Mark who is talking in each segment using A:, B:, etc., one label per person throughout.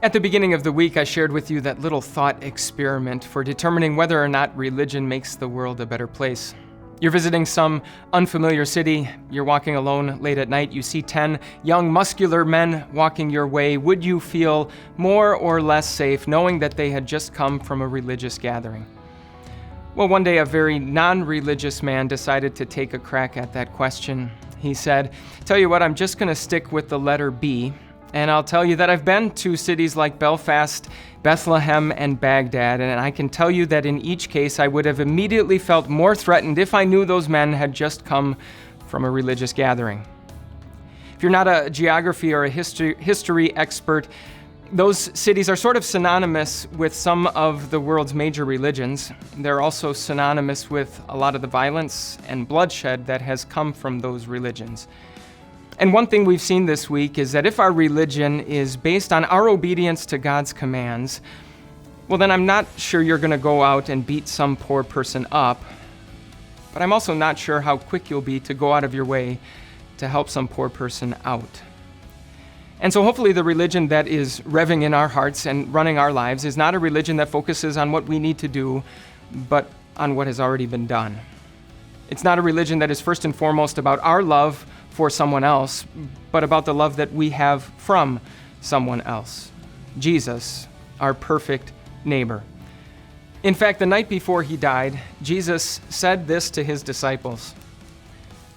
A: At the beginning of the week, I shared with you that little thought experiment for determining whether or not religion makes the world a better place. You're visiting some unfamiliar city, you're walking alone late at night, you see 10 young, muscular men walking your way. Would you feel more or less safe knowing that they had just come from a religious gathering? Well, one day a very non-religious man decided to take a crack at that question. He said, "Tell you what, I'm just going to stick with the letter B. And I'll tell you that I've been to cities like Belfast, Bethlehem, and Baghdad, and I can tell you that in each case I would have immediately felt more threatened if I knew those men had just come from a religious gathering." If you're not a geography or a history expert, those cities are sort of synonymous with some of the world's major religions. They're also synonymous with a lot of the violence and bloodshed that has come from those religions. And one thing we've seen this week is that if our religion is based on our obedience to God's commands, well, then I'm not sure you're going to go out and beat some poor person up, but I'm also not sure how quick you'll be to go out of your way to help some poor person out. And so hopefully the religion that is revving in our hearts and running our lives is not a religion that focuses on what we need to do, but on what has already been done. It's not a religion that is first and foremost about our love for someone else, but about the love that we have from someone else. Jesus, our perfect neighbor. In fact, the night before he died, Jesus said this to his disciples: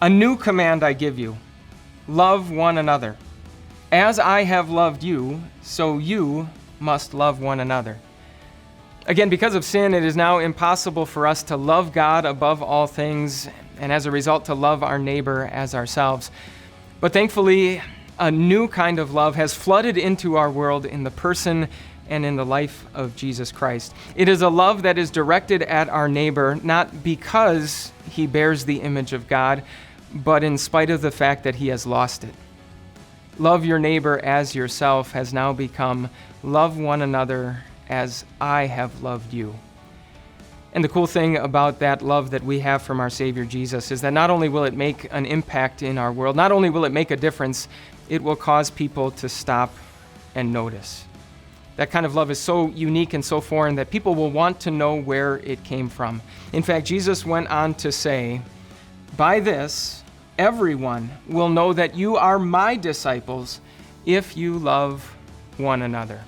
A: "A new command I give you, love one another. As I have loved you, so you must love one another." Again, because of sin, it is now impossible for us to love God above all things, and as a result, to love our neighbor as ourselves. But thankfully, a new kind of love has flooded into our world in the person and in the life of Jesus Christ. It is a love that is directed at our neighbor, not because he bears the image of God, but in spite of the fact that he has lost it. Love your neighbor as yourself has now become love one another as I have loved you. And the cool thing about that love that we have from our Savior Jesus is that not only will it make an impact in our world, not only will it make a difference, it will cause people to stop and notice. That kind of love is so unique and so foreign that people will want to know where it came from. In fact, Jesus went on to say, "By this, everyone will know that you are my disciples if you love one another."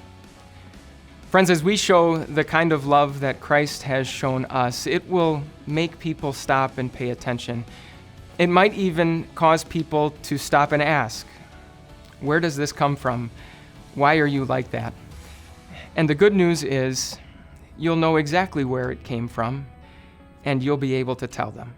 A: Friends, as we show the kind of love that Christ has shown us, it will make people stop and pay attention. It might even cause people to stop and ask, "Where does this come from? Why are you like that?" And the good news is, you'll know exactly where it came from, and you'll be able to tell them.